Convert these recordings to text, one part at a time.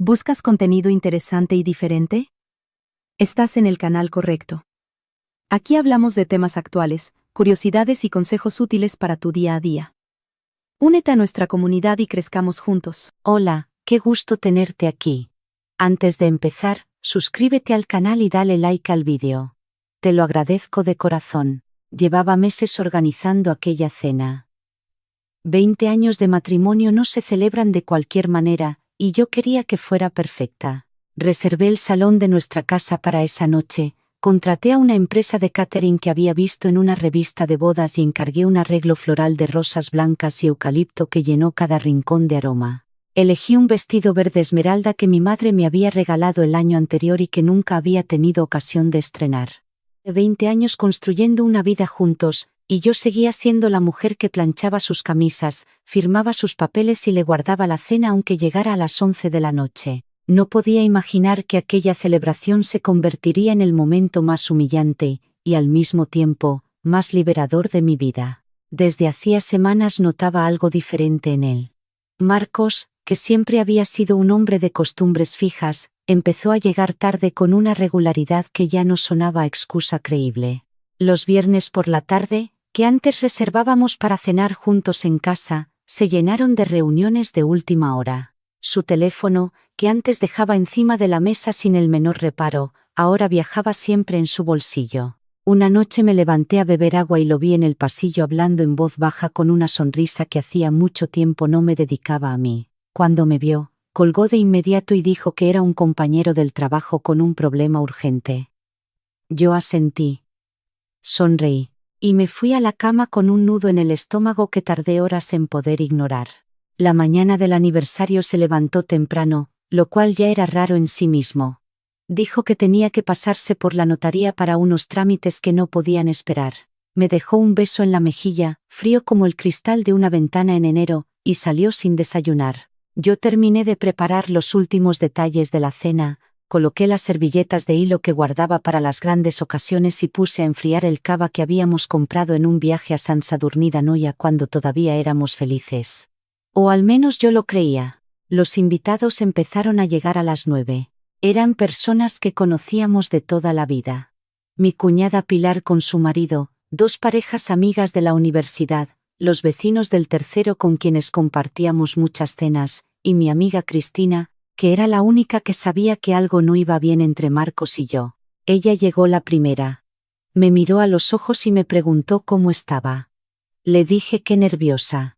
¿Buscas contenido interesante y diferente? Estás en el canal correcto. Aquí hablamos de temas actuales, curiosidades y consejos útiles para tu día a día. Únete a nuestra comunidad y crezcamos juntos. Hola, qué gusto tenerte aquí. Antes de empezar, suscríbete al canal y dale like al vídeo. Te lo agradezco de corazón. Llevaba meses organizando aquella cena. 20 años de matrimonio no se celebran de cualquier manera, y yo quería que fuera perfecta. Reservé el salón de nuestra casa para esa noche, contraté a una empresa de catering que había visto en una revista de bodas y encargué un arreglo floral de rosas blancas y eucalipto que llenó cada rincón de aroma. Elegí un vestido verde esmeralda que mi madre me había regalado el año anterior y que nunca había tenido ocasión de estrenar. 20 años construyendo una vida juntos, y yo seguía siendo la mujer que planchaba sus camisas, firmaba sus papeles y le guardaba la cena aunque llegara a las 11 de la noche. No podía imaginar que aquella celebración se convertiría en el momento más humillante, y al mismo tiempo, más liberador de mi vida. Desde hacía semanas notaba algo diferente en él. Marcos, que siempre había sido un hombre de costumbres fijas, empezó a llegar tarde con una regularidad que ya no sonaba a excusa creíble. Los viernes por la tarde, que antes reservábamos para cenar juntos en casa, se llenaron de reuniones de última hora. Su teléfono, que antes dejaba encima de la mesa sin el menor reparo, ahora viajaba siempre en su bolsillo. Una noche me levanté a beber agua y lo vi en el pasillo hablando en voz baja con una sonrisa que hacía mucho tiempo no me dedicaba a mí. Cuando me vio, colgó de inmediato y dijo que era un compañero del trabajo con un problema urgente. Yo asentí. Sonreí, y me fui a la cama con un nudo en el estómago que tardé horas en poder ignorar. La mañana del aniversario se levantó temprano, lo cual ya era raro en sí mismo. Dijo que tenía que pasarse por la notaría para unos trámites que no podían esperar. Me dejó un beso en la mejilla, frío como el cristal de una ventana en enero, y salió sin desayunar. Yo terminé de preparar los últimos detalles de la cena, coloqué las servilletas de hilo que guardaba para las grandes ocasiones y puse a enfriar el cava que habíamos comprado en un viaje a San Sadurní d'Anoia cuando todavía éramos felices. O al menos yo lo creía. Los invitados empezaron a llegar a las 9. Eran personas que conocíamos de toda la vida. Mi cuñada Pilar con su marido, dos parejas amigas de la universidad, los vecinos del tercero con quienes compartíamos muchas cenas, y mi amiga Cristina, que era la única que sabía que algo no iba bien entre Marcos y yo. Ella llegó la primera. Me miró a los ojos y me preguntó cómo estaba. Le dije que nerviosa.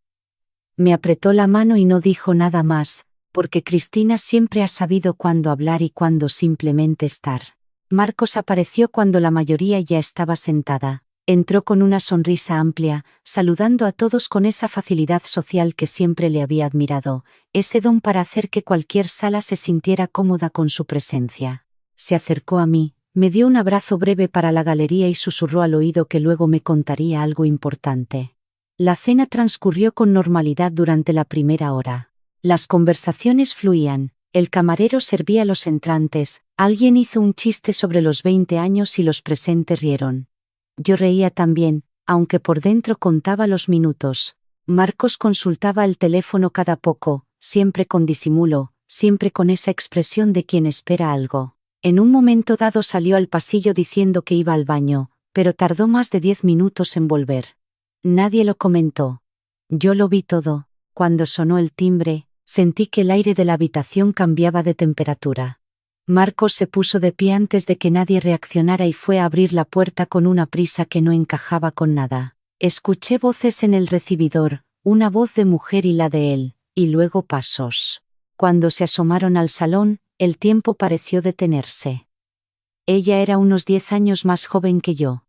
Me apretó la mano y no dijo nada más, porque Cristina siempre ha sabido cuándo hablar y cuándo simplemente estar. Marcos apareció cuando la mayoría ya estaba sentada. Entró con una sonrisa amplia, saludando a todos con esa facilidad social que siempre le había admirado, ese don para hacer que cualquier sala se sintiera cómoda con su presencia. Se acercó a mí, me dio un abrazo breve para la galería y susurró al oído que luego me contaría algo importante. La cena transcurrió con normalidad durante la primera hora. Las conversaciones fluían, el camarero servía los entrantes, alguien hizo un chiste sobre los 20 años y los presentes rieron. Yo reía también, aunque por dentro contaba los minutos. Marcos consultaba el teléfono cada poco, siempre con disimulo, siempre con esa expresión de quien espera algo. En un momento dado salió al pasillo diciendo que iba al baño, pero tardó más de 10 minutos en volver. Nadie lo comentó. Yo lo vi todo. Cuando sonó el timbre, sentí que el aire de la habitación cambiaba de temperatura. Marcos se puso de pie antes de que nadie reaccionara y fue a abrir la puerta con una prisa que no encajaba con nada. Escuché voces en el recibidor, una voz de mujer y la de él, y luego pasos. Cuando se asomaron al salón, el tiempo pareció detenerse. Ella era unos 10 años más joven que yo.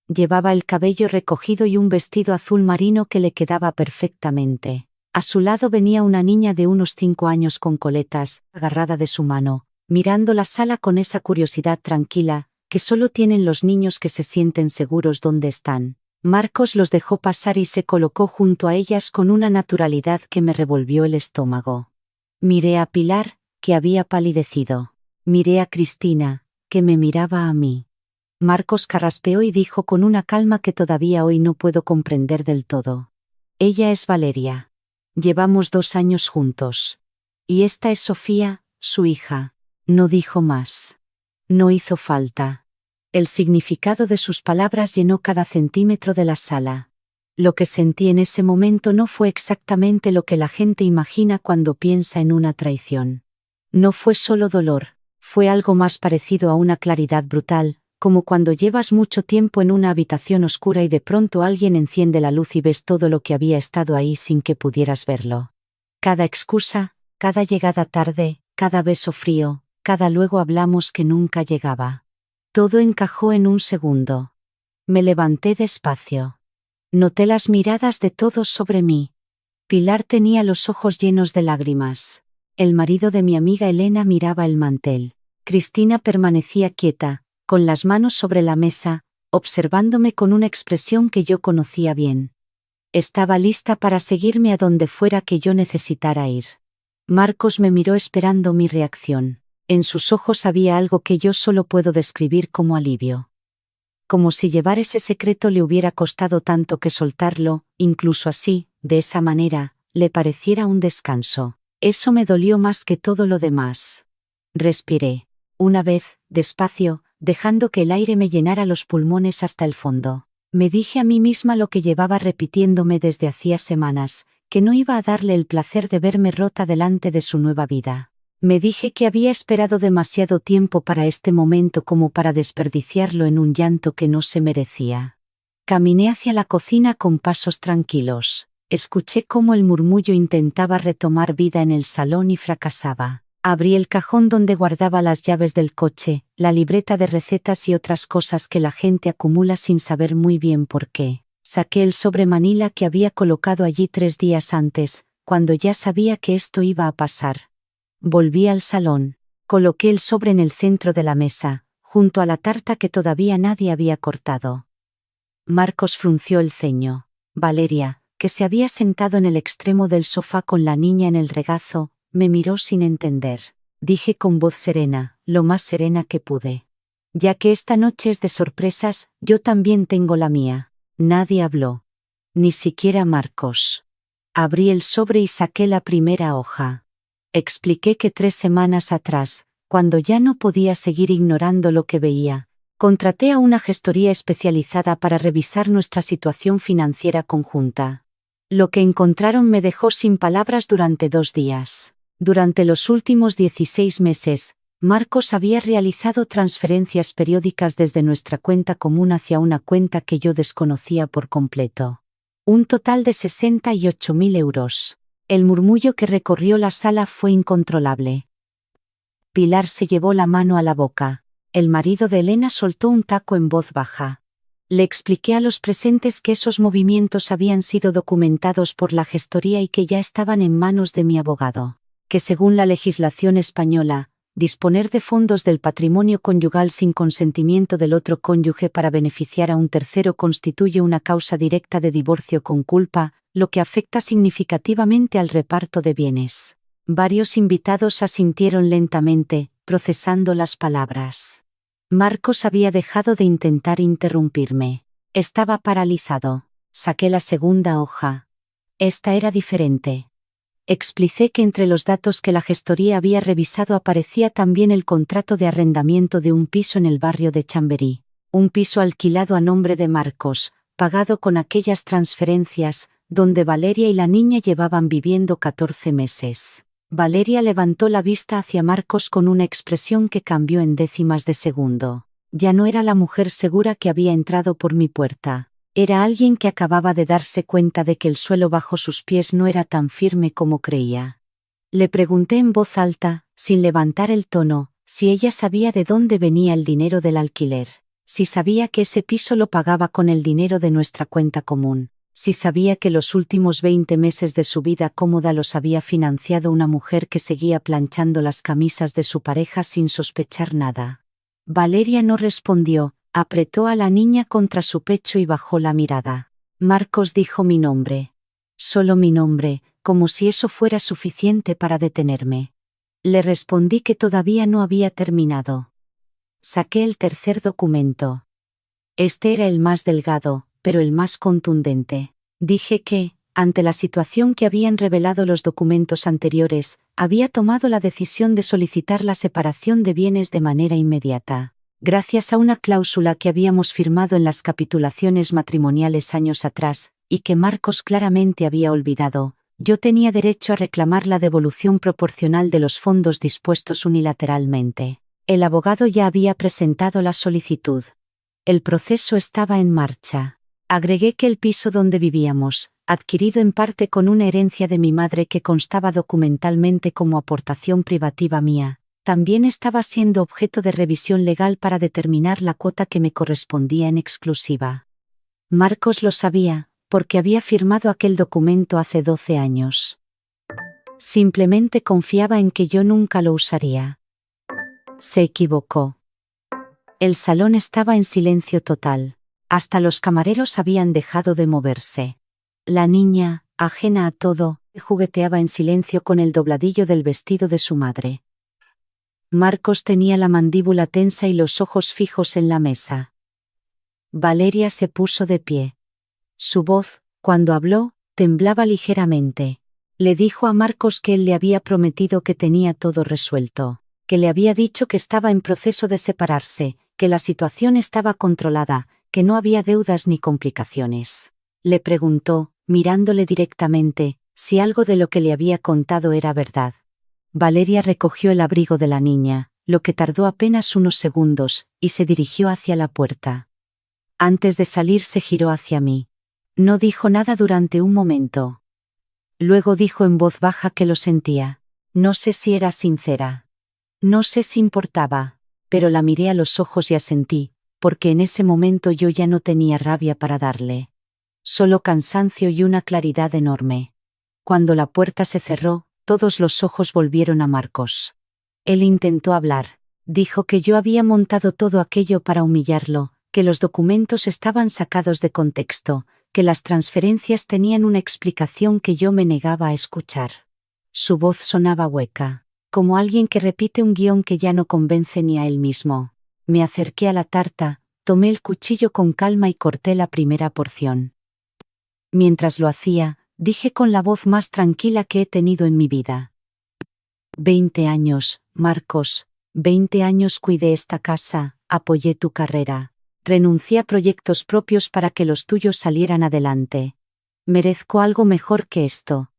Llevaba el cabello recogido y un vestido azul marino que le quedaba perfectamente. A su lado venía una niña de unos 5 años con coletas, agarrada de su mano, mirando la sala con esa curiosidad tranquila, que solo tienen los niños que se sienten seguros donde están. Marcos los dejó pasar y se colocó junto a ellas con una naturalidad que me revolvió el estómago. Miré a Pilar, que había palidecido. Miré a Cristina, que me miraba a mí. Marcos carraspeó y dijo con una calma que todavía hoy no puedo comprender del todo. Ella es Valeria. Llevamos 2 años juntos. Y esta es Sofía, su hija. No dijo más. No hizo falta. El significado de sus palabras llenó cada centímetro de la sala. Lo que sentí en ese momento no fue exactamente lo que la gente imagina cuando piensa en una traición. No fue solo dolor, fue algo más parecido a una claridad brutal, como cuando llevas mucho tiempo en una habitación oscura y de pronto alguien enciende la luz y ves todo lo que había estado ahí sin que pudieras verlo. Cada excusa, cada llegada tarde, cada beso frío, cada luego hablamos que nunca llegaba. Todo encajó en un segundo. Me levanté despacio. Noté las miradas de todos sobre mí. Pilar tenía los ojos llenos de lágrimas. El marido de mi amiga Elena miraba el mantel. Cristina permanecía quieta, con las manos sobre la mesa, observándome con una expresión que yo conocía bien. Estaba lista para seguirme a donde fuera que yo necesitara ir. Marcos me miró esperando mi reacción. En sus ojos había algo que yo solo puedo describir como alivio. Como si llevar ese secreto le hubiera costado tanto que soltarlo, incluso así, de esa manera, le pareciera un descanso. Eso me dolió más que todo lo demás. Respiré. Una vez, despacio, dejando que el aire me llenara los pulmones hasta el fondo. Me dije a mí misma lo que llevaba repitiéndome desde hacía semanas, que no iba a darle el placer de verme rota delante de su nueva vida. Me dije que había esperado demasiado tiempo para este momento como para desperdiciarlo en un llanto que no se merecía. Caminé hacia la cocina con pasos tranquilos. Escuché cómo el murmullo intentaba retomar vida en el salón y fracasaba. Abrí el cajón donde guardaba las llaves del coche, la libreta de recetas y otras cosas que la gente acumula sin saber muy bien por qué. Saqué el sobre manila que había colocado allí 3 días antes, cuando ya sabía que esto iba a pasar. Volví al salón. Coloqué el sobre en el centro de la mesa, junto a la tarta que todavía nadie había cortado. Marcos frunció el ceño. Valeria, que se había sentado en el extremo del sofá con la niña en el regazo, me miró sin entender. Dije con voz serena, lo más serena que pude. Ya que esta noche es de sorpresas, yo también tengo la mía. Nadie habló. Ni siquiera Marcos. Abrí el sobre y saqué la primera hoja. Expliqué que 3 semanas atrás, cuando ya no podía seguir ignorando lo que veía, contraté a una gestoría especializada para revisar nuestra situación financiera conjunta. Lo que encontraron me dejó sin palabras durante 2 días. Durante los últimos 16 meses, Marcos había realizado transferencias periódicas desde nuestra cuenta común hacia una cuenta que yo desconocía por completo. Un total de 68.000 euros. El murmullo que recorrió la sala fue incontrolable. Pilar se llevó la mano a la boca. El marido de Elena soltó un taco en voz baja. Le expliqué a los presentes que esos movimientos habían sido documentados por la gestoría y que ya estaban en manos de mi abogado. Que según la legislación española, disponer de fondos del patrimonio conyugal sin consentimiento del otro cónyuge para beneficiar a un tercero constituye una causa directa de divorcio con culpa, lo que afecta significativamente al reparto de bienes. Varios invitados asintieron lentamente, procesando las palabras. Marcos había dejado de intentar interrumpirme. Estaba paralizado. Saqué la segunda hoja. Esta era diferente. Expliqué que entre los datos que la gestoría había revisado aparecía también el contrato de arrendamiento de un piso en el barrio de Chamberí. Un piso alquilado a nombre de Marcos, pagado con aquellas transferencias, donde Valeria y la niña llevaban viviendo 14 meses. Valeria levantó la vista hacia Marcos con una expresión que cambió en décimas de segundo. Ya no era la mujer segura que había entrado por mi puerta. Era alguien que acababa de darse cuenta de que el suelo bajo sus pies no era tan firme como creía. Le pregunté en voz alta, sin levantar el tono, si ella sabía de dónde venía el dinero del alquiler, si sabía que ese piso lo pagaba con el dinero de nuestra cuenta común, si sabía que los últimos 20 meses de su vida cómoda los había financiado una mujer que seguía planchando las camisas de su pareja sin sospechar nada. Valeria no respondió. Apretó a la niña contra su pecho y bajó la mirada. Marcos dijo mi nombre. Solo mi nombre, como si eso fuera suficiente para detenerme. Le respondí que todavía no había terminado. Saqué el tercer documento. Este era el más delgado, pero el más contundente. Dije que, ante la situación que habían revelado los documentos anteriores, había tomado la decisión de solicitar la separación de bienes de manera inmediata. Gracias a una cláusula que habíamos firmado en las capitulaciones matrimoniales años atrás, y que Marcos claramente había olvidado, yo tenía derecho a reclamar la devolución proporcional de los fondos dispuestos unilateralmente. El abogado ya había presentado la solicitud. El proceso estaba en marcha. Agregué que el piso donde vivíamos, adquirido en parte con una herencia de mi madre que constaba documentalmente como aportación privativa mía, también estaba siendo objeto de revisión legal para determinar la cuota que me correspondía en exclusiva. Marcos lo sabía, porque había firmado aquel documento hace 12 años. Simplemente confiaba en que yo nunca lo usaría. Se equivocó. El salón estaba en silencio total. Hasta los camareros habían dejado de moverse. La niña, ajena a todo, jugueteaba en silencio con el dobladillo del vestido de su madre. Marcos tenía la mandíbula tensa y los ojos fijos en la mesa. Valeria se puso de pie. Su voz, cuando habló, temblaba ligeramente. Le dijo a Marcos que él le había prometido que tenía todo resuelto, que le había dicho que estaba en proceso de separarse, que la situación estaba controlada, que no había deudas ni complicaciones. Le preguntó, mirándole directamente, si algo de lo que le había contado era verdad. Valeria recogió el abrigo de la niña, lo que tardó apenas unos segundos, y se dirigió hacia la puerta. Antes de salir se giró hacia mí. No dijo nada durante un momento. Luego dijo en voz baja que lo sentía. No sé si era sincera. No sé si importaba, pero la miré a los ojos y asentí, porque en ese momento yo ya no tenía rabia para darle. Solo cansancio y una claridad enorme. Cuando la puerta se cerró, todos los ojos volvieron a Marcos. Él intentó hablar. Dijo que yo había montado todo aquello para humillarlo, que los documentos estaban sacados de contexto, que las transferencias tenían una explicación que yo me negaba a escuchar. Su voz sonaba hueca, como alguien que repite un guión que ya no convence ni a él mismo. Me acerqué a la tarta, tomé el cuchillo con calma y corté la primera porción. Mientras lo hacía, dije con la voz más tranquila que he tenido en mi vida. 20 años, Marcos, 20 años cuidé esta casa, apoyé tu carrera. Renuncié a proyectos propios para que los tuyos salieran adelante. Merezco algo mejor que esto.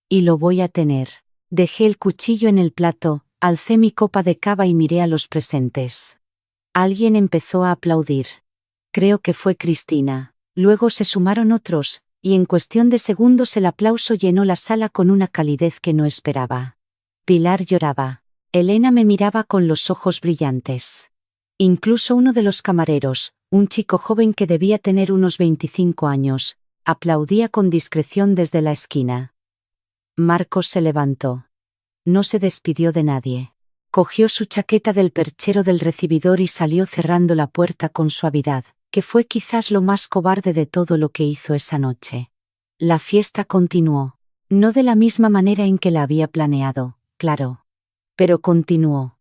Y lo voy a tener. Dejé el cuchillo en el plato, alcé mi copa de cava y miré a los presentes. Alguien empezó a aplaudir. Creo que fue Cristina. Luego se sumaron otros, y en cuestión de segundos el aplauso llenó la sala con una calidez que no esperaba. Pilar lloraba. Elena me miraba con los ojos brillantes. Incluso uno de los camareros, un chico joven que debía tener unos 25 años, aplaudía con discreción desde la esquina. Marcos se levantó. No se despidió de nadie. Cogió su chaqueta del perchero del recibidor y salió cerrando la puerta con suavidad, que fue quizás lo más cobarde de todo lo que hizo esa noche. La fiesta continuó. No de la misma manera en que la había planeado, claro. Pero continuó.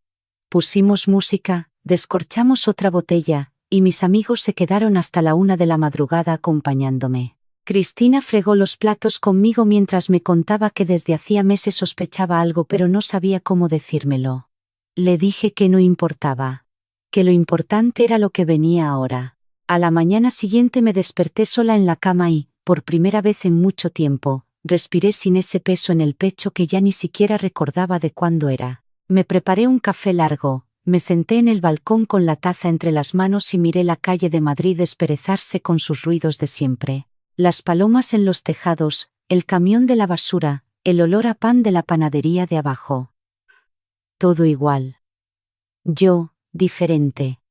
Pusimos música, descorchamos otra botella, y mis amigos se quedaron hasta la 1 de la madrugada acompañándome. Cristina fregó los platos conmigo mientras me contaba que desde hacía meses sospechaba algo pero no sabía cómo decírmelo. Le dije que no importaba. Que lo importante era lo que venía ahora. A la mañana siguiente me desperté sola en la cama y, por primera vez en mucho tiempo, respiré sin ese peso en el pecho que ya ni siquiera recordaba de cuándo era. Me preparé un café largo. Me senté en el balcón con la taza entre las manos y miré la calle de Madrid desperezarse con sus ruidos de siempre. Las palomas en los tejados, el camión de la basura, el olor a pan de la panadería de abajo. Todo igual. Yo, diferente.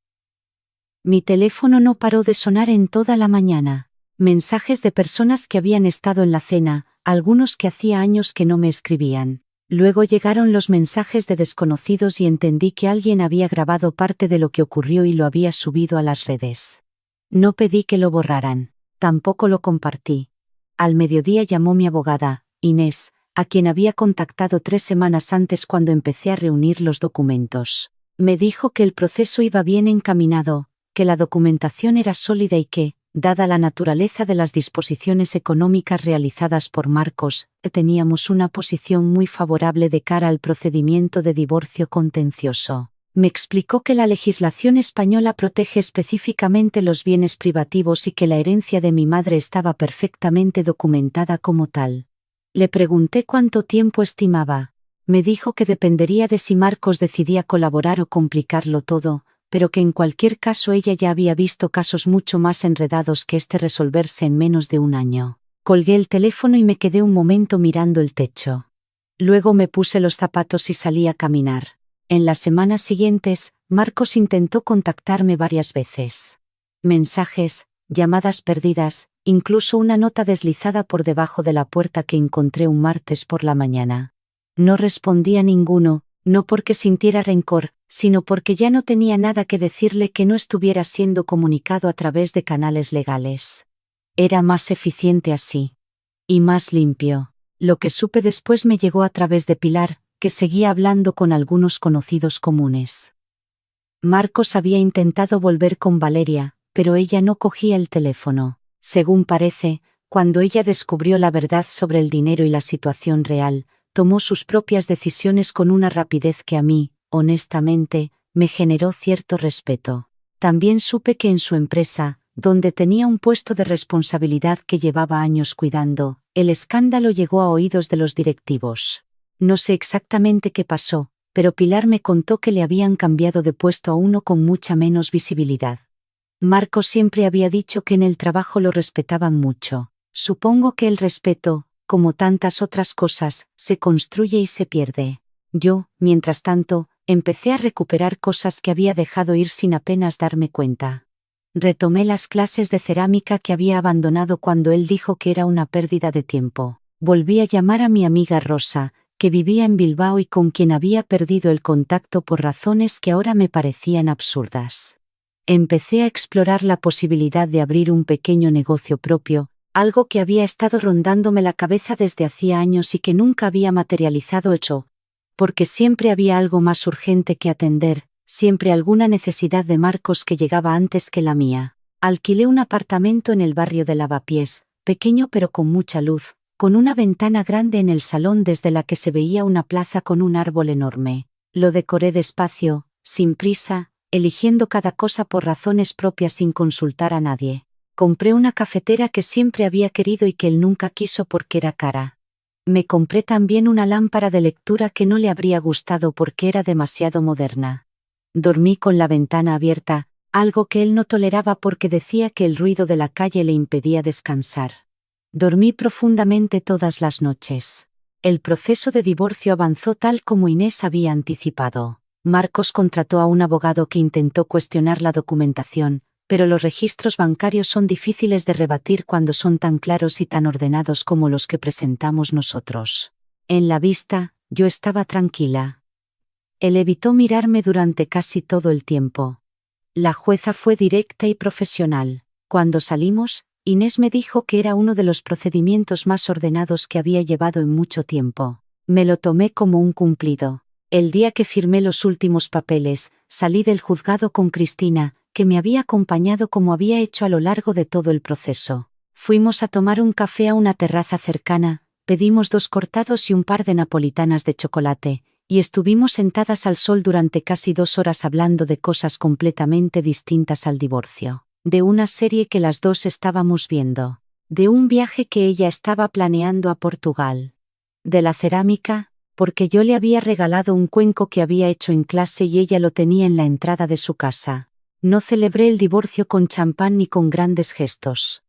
Mi teléfono no paró de sonar en toda la mañana. Mensajes de personas que habían estado en la cena, algunos que hacía años que no me escribían. Luego llegaron los mensajes de desconocidos y entendí que alguien había grabado parte de lo que ocurrió y lo había subido a las redes. No pedí que lo borraran. Tampoco lo compartí. Al mediodía llamó mi abogada, Inés, a quien había contactado 3 semanas antes cuando empecé a reunir los documentos. Me dijo que el proceso iba bien encaminado, que la documentación era sólida y que, Dada la naturaleza de las disposiciones económicas realizadas por Marcos, teníamos una posición muy favorable de cara al procedimiento de divorcio contencioso. Me explicó que la legislación española protege específicamente los bienes privativos y que la herencia de mi madre estaba perfectamente documentada como tal. Le pregunté cuánto tiempo estimaba. Me dijo que dependería de si Marcos decidía colaborar o complicarlo todo, pero que en cualquier caso ella ya había visto casos mucho más enredados que este resolverse en menos de un año. Colgué el teléfono y me quedé un momento mirando el techo. Luego me puse los zapatos y salí a caminar. En las semanas siguientes, Marcos intentó contactarme varias veces. Mensajes, llamadas perdidas, incluso una nota deslizada por debajo de la puerta que encontré un martes por la mañana. No respondí a ninguno, no porque sintiera rencor, sino porque ya no tenía nada que decirle que no estuviera siendo comunicado a través de canales legales. Era más eficiente así. Y más limpio. Lo que supe después me llegó a través de Pilar, que seguía hablando con algunos conocidos comunes. Marcos había intentado volver con Valeria, pero ella no cogía el teléfono. Según parece, cuando ella descubrió la verdad sobre el dinero y la situación real, tomó sus propias decisiones con una rapidez que a mí, honestamente, me generó cierto respeto. También supe que en su empresa, donde tenía un puesto de responsabilidad que llevaba años cuidando, el escándalo llegó a oídos de los directivos. No sé exactamente qué pasó, pero Pilar me contó que le habían cambiado de puesto a uno con mucha menos visibilidad. Marcos siempre había dicho que en el trabajo lo respetaban mucho. Supongo que el respeto, como tantas otras cosas, se construye y se pierde. Yo, mientras tanto, empecé a recuperar cosas que había dejado ir sin apenas darme cuenta. Retomé las clases de cerámica que había abandonado cuando él dijo que era una pérdida de tiempo. Volví a llamar a mi amiga Rosa, que vivía en Bilbao y con quien había perdido el contacto por razones que ahora me parecían absurdas. Empecé a explorar la posibilidad de abrir un pequeño negocio propio, algo que había estado rondándome la cabeza desde hacía años y que nunca había materializado porque siempre había algo más urgente que atender, siempre alguna necesidad de Marcos que llegaba antes que la mía. Alquilé un apartamento en el barrio de Lavapiés, pequeño pero con mucha luz, con una ventana grande en el salón desde la que se veía una plaza con un árbol enorme. Lo decoré despacio, sin prisa, eligiendo cada cosa por razones propias sin consultar a nadie. Compré una cafetera que siempre había querido y que él nunca quiso porque era cara. Me compré también una lámpara de lectura que no le habría gustado porque era demasiado moderna. Dormí con la ventana abierta, algo que él no toleraba porque decía que el ruido de la calle le impedía descansar. Dormí profundamente todas las noches. El proceso de divorcio avanzó tal como Inés había anticipado. Marcos contrató a un abogado que intentó cuestionar la documentación, pero los registros bancarios son difíciles de rebatir cuando son tan claros y tan ordenados como los que presentamos nosotros. En la vista, yo estaba tranquila. Él evitó mirarme durante casi todo el tiempo. La jueza fue directa y profesional. Cuando salimos, Inés me dijo que era uno de los procedimientos más ordenados que había llevado en mucho tiempo. Me lo tomé como un cumplido. El día que firmé los últimos papeles, salí del juzgado con Cristina, que me había acompañado como había hecho a lo largo de todo el proceso. Fuimos a tomar un café a una terraza cercana, pedimos 2 cortados y un par de napolitanas de chocolate, y estuvimos sentadas al sol durante casi 2 horas hablando de cosas completamente distintas al divorcio. De una serie que las dos estábamos viendo. De un viaje que ella estaba planeando a Portugal. De la cerámica, porque yo le había regalado un cuenco que había hecho en clase y ella lo tenía en la entrada de su casa. No celebré el divorcio con champán ni con grandes gestos.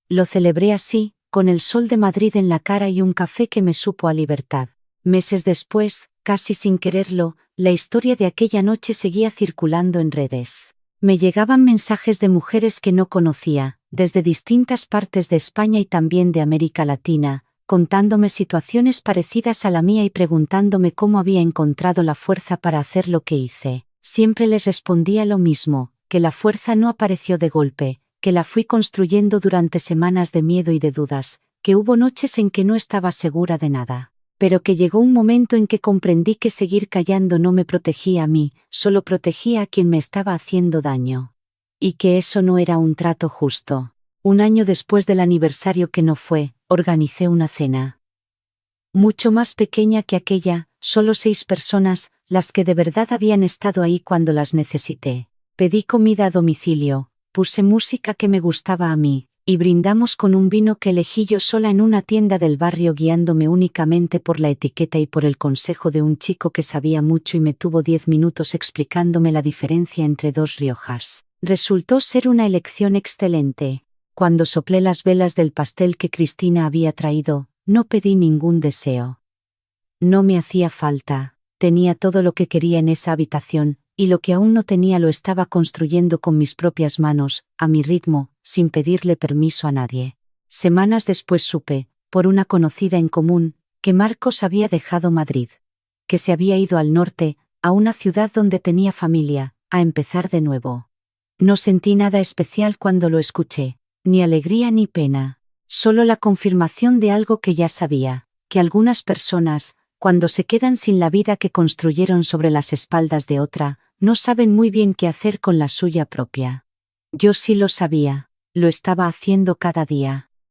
Lo celebré así, con el sol de Madrid en la cara y un café que me supo a libertad. Meses después, casi sin quererlo, la historia de aquella noche seguía circulando en redes. Me llegaban mensajes de mujeres que no conocía, desde distintas partes de España y también de América Latina, contándome situaciones parecidas a la mía y preguntándome cómo había encontrado la fuerza para hacer lo que hice. Siempre les respondía lo mismo, que la fuerza no apareció de golpe, que la fui construyendo durante semanas de miedo y de dudas, que hubo noches en que no estaba segura de nada. Pero que llegó un momento en que comprendí que seguir callando no me protegía a mí, solo protegía a quien me estaba haciendo daño. y que eso no era un trato justo. Un año después del aniversario que no fue, organicé una cena. Mucho más pequeña que aquella, solo 6 personas, las que de verdad habían estado ahí cuando las necesité. Pedí comida a domicilio, puse música que me gustaba a mí, y brindamos con un vino que elegí yo sola en una tienda del barrio guiándome únicamente por la etiqueta y por el consejo de un chico que sabía mucho y me tuvo 10 minutos explicándome la diferencia entre 2 Riojas. Resultó ser una elección excelente. Cuando soplé las velas del pastel que Cristina había traído, no pedí ningún deseo. No me hacía falta, tenía todo lo que quería en esa habitación, y lo que aún no tenía lo estaba construyendo con mis propias manos, a mi ritmo, sin pedirle permiso a nadie. Semanas después supe, por una conocida en común, que Marcos había dejado Madrid. Que se había ido al norte, a una ciudad donde tenía familia, a empezar de nuevo. No sentí nada especial cuando lo escuché, ni alegría ni pena. Solo la confirmación de algo que ya sabía, que algunas personas, cuando se quedan sin la vida que construyeron sobre las espaldas de otra, no saben muy bien qué hacer con la suya propia. Yo sí lo sabía, lo estaba haciendo cada día.